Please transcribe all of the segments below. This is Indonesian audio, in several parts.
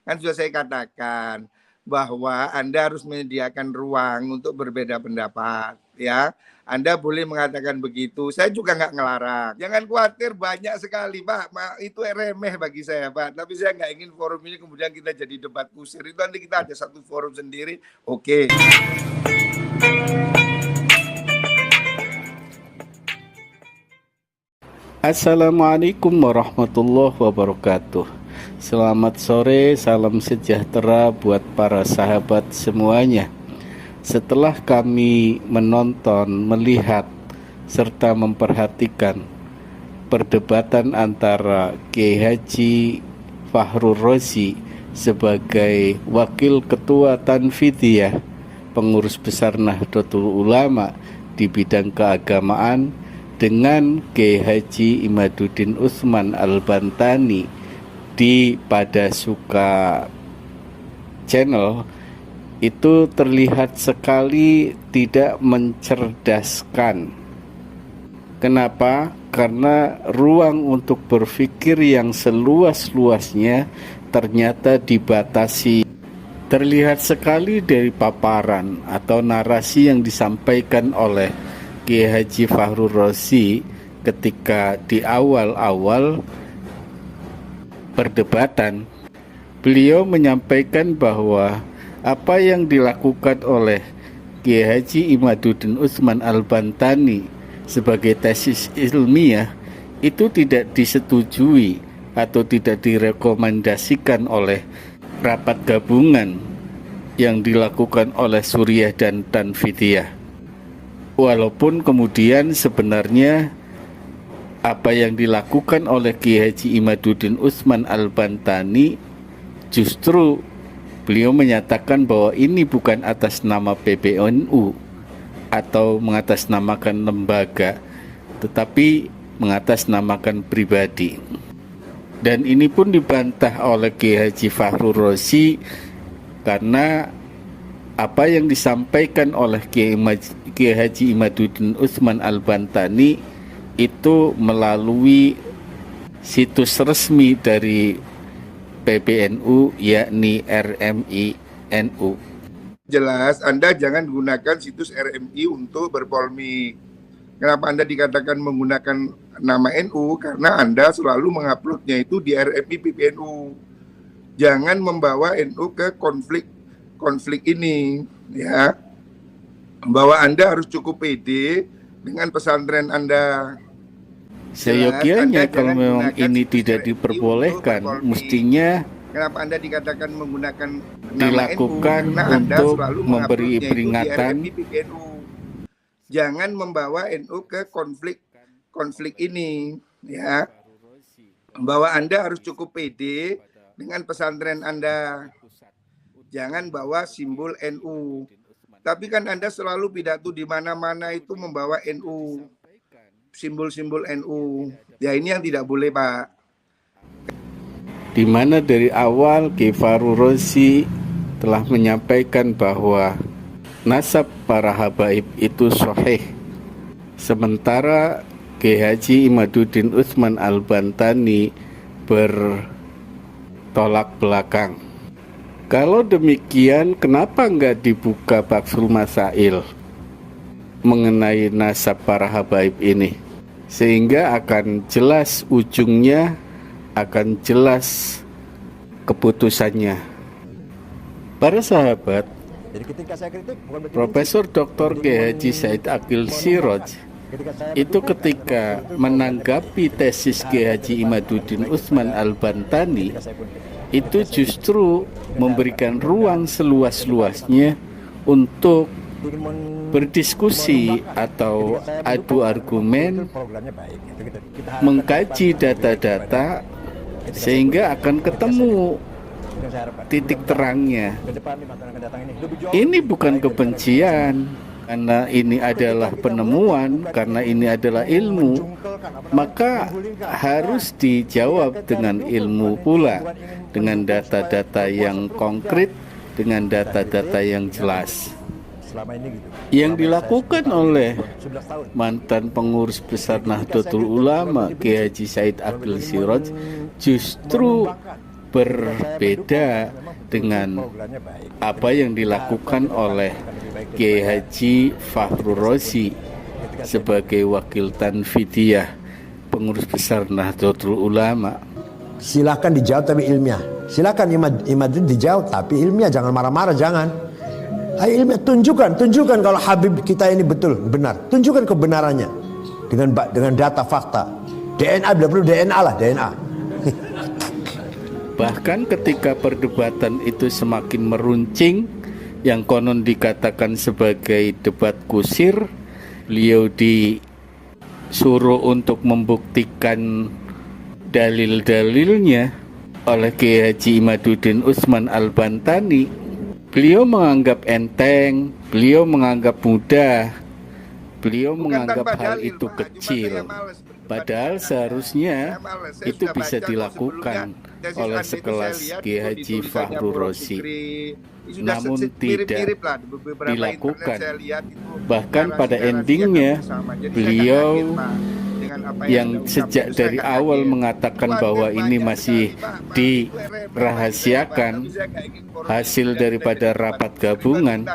Kan sudah saya katakan bahwa Anda harus menyediakan ruang untuk berbeda pendapat, ya. Anda boleh mengatakan begitu. Saya juga nggak ngelarang. Jangan khawatir, banyak sekali, Pak. Itu remeh bagi saya, Pak. Tapi saya nggak ingin forum ini kemudian kita jadi debat kusir. Itu nanti kita ada satu forum sendiri. Oke. Assalamualaikum warahmatullahi wabarakatuh. Selamat sore, salam sejahtera buat para sahabat semuanya. Setelah kami menonton, melihat, serta memperhatikan perdebatan antara Kiai Haji Fahru Rozi sebagai Wakil Ketua Tanfidiyah Pengurus Besar Nahdlatul Ulama di bidang keagamaan dengan Kiai Haji Imaduddin Utsman Al-Bantani di Padasuka Channel, itu terlihat sekali tidak mencerdaskan. Kenapa? Karena ruang untuk berpikir yang seluas-luasnya ternyata dibatasi. Terlihat sekali dari paparan atau narasi yang disampaikan oleh Kiai Haji Fahru Rozi ketika di awal-awal perdebatan. Beliau menyampaikan bahwa apa yang dilakukan oleh Kiai Haji Imaduddin Utsman Al-Bantani sebagai tesis ilmiah itu tidak disetujui atau tidak direkomendasikan oleh rapat gabungan yang dilakukan oleh Suriah dan Tanfidiyah. Walaupun kemudian sebenarnya apa yang dilakukan oleh Kiai Haji Imaduddin Utsman Al-Bantani justru beliau menyatakan bahwa ini bukan atas nama PBNU atau mengatasnamakan lembaga, tetapi mengatasnamakan pribadi. Dan ini pun dibantah oleh Kiai Haji Fahru Rozi karena apa yang disampaikan oleh Kiai Haji Imaduddin Utsman Al-Bantani itu melalui situs resmi dari PBNU, yakni RMI-NU. Jelas, Anda jangan gunakan situs RMI untuk berpolemik. Kenapa Anda dikatakan menggunakan nama NU? Karena Anda selalu menguploadnya itu di RMI PBNU. Jangan membawa NU ke konflik ini, ya. Bahwa Anda harus cukup pede dengan pesantren Anda. Seyogianya kalau memang ini tidak diperbolehkan, mestinya kenapa Anda dikatakan menggunakan dilakukan untuk memberi peringatan. Jangan membawa NU ke konflik ini, ya. Bahwa Anda harus cukup pede dengan pesantren Anda. Jangan bawa simbol NU. Tapi kan Anda selalu pidato di mana-mana itu membawa NU, simbol-simbol NU. Ya ini yang tidak boleh, Pak. Di mana dari awal Kiai Fahru Rozi telah menyampaikan bahwa nasab para habaib itu sahih. Sementara Kiai Haji Imaduddin Utsman Al-Bantani bertolak belakang. Kalau demikian, kenapa enggak dibuka Baksul Masail mengenai nasab para habaib ini? Sehingga akan jelas ujungnya, akan jelas keputusannya. Para sahabat, Profesor Dr. Kiai Haji Said Aqil Siraj itu ketika menanggapi tesis Kiai Haji Imaduddin Utsman Al-Bantani itu justru memberikan ruang seluas-luasnya untuk berdiskusi atau adu argumen, mengkaji data-data sehingga akan ketemu titik terangnya. Ini bukan kebencian, karena ini adalah penemuan, karena ini adalah ilmu, maka harus dijawab dengan ilmu pula, dengan data-data yang konkret, dengan data-data yang jelas. Yang dilakukan oleh mantan pengurus besar Nahdlatul Ulama Kiai Haji Said Aqil Siraj justru berbeda dengan apa yang dilakukan oleh Kiai Haji Fahru Rozi sebagai wakil Tanfidiyah, pengurus besar Nahdlatul Ulama. Silakan dijawab tapi ilmiah. Silakan Imaduddin dijawab tapi ilmiah, jangan marah-marah, jangan. Ayo ilmiah, tunjukkan kalau Habib kita ini benar. Tunjukkan kebenarannya dengan data fakta. DNA, bila perlu DNA lah, DNA. Bahkan ketika perdebatan itu semakin meruncing, yang konon dikatakan sebagai debat kusir, beliau disuruh untuk membuktikan dalil-dalilnya oleh Kiai Haji Imaduddin Utsman Al-Bantani. Beliau menganggap enteng, beliau menganggap mudah, beliau menganggap hal itu kecil. Padahal seharusnya itu bisa dilakukan oleh sekelas Kiai Haji Fahru Rozi, namun tidak dilakukan. Bahkan pada endingnya beliau yang sejak dari awal mengatakan bahwa ini masih dirahasiakan hasil daripada rapat gabungan,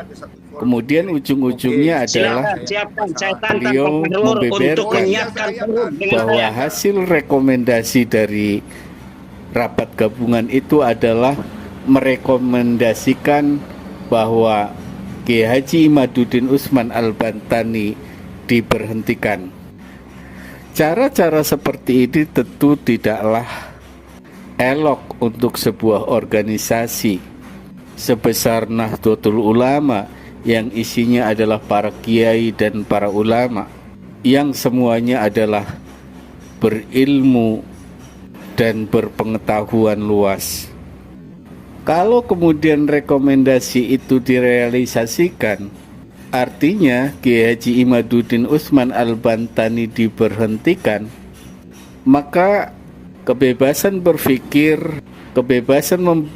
kemudian ujung-ujungnya adalah beliau membeberkan bahwa hasil rekomendasi dari rapat gabungan itu adalah merekomendasikan bahwa Kiai Haji Imaduddin Utsman Al-Bantani diberhentikan. Cara-cara seperti ini tentu tidaklah elok untuk sebuah organisasi sebesar Nahdlatul Ulama yang isinya adalah para kiai dan para ulama yang semuanya adalah berilmu dan berpengetahuan luas. Kalau kemudian rekomendasi itu direalisasikan, artinya Kiai Haji Imaduddin Utsman Al-Bantani diberhentikan, maka kebebasan berpikir, kebebasan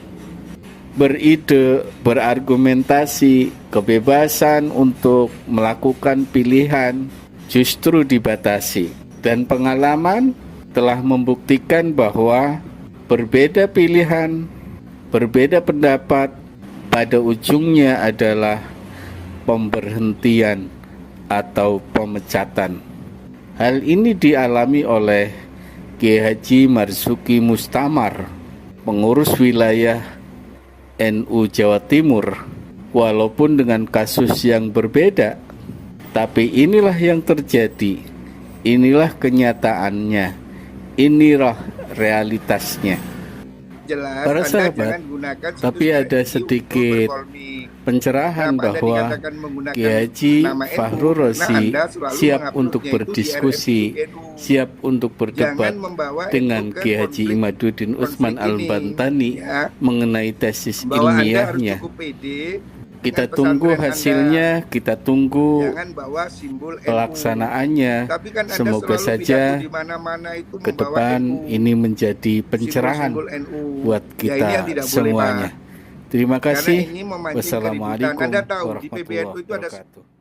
beride, berargumentasi, kebebasan untuk melakukan pilihan justru dibatasi. Dan pengalaman telah membuktikan bahwa berbeda pilihan, berbeda pendapat, pada ujungnya adalah pemberhentian atau pemecatan. Hal ini dialami oleh Kiai Haji Marzuki Mustamar, pengurus wilayah NU Jawa Timur, walaupun dengan kasus yang berbeda. Tapi inilah yang terjadi, inilah kenyataannya, inilah realitasnya. Jelas, para sahabat, tapi ada sedikit pencerahan bahwa Kiai Haji Fahru Rozi siap untuk berdiskusi, siap untuk berdebat dengan Kiai Haji Imaduddin Utsman Al-Bantani mengenai tesis ilmiahnya. Kita tunggu hasilnya, kita tunggu pelaksanaannya. Semoga saja ke depan ini menjadi pencerahan buat kita semuanya. Terima kasih. Wassalamualaikum warahmatullahi wabarakatuh.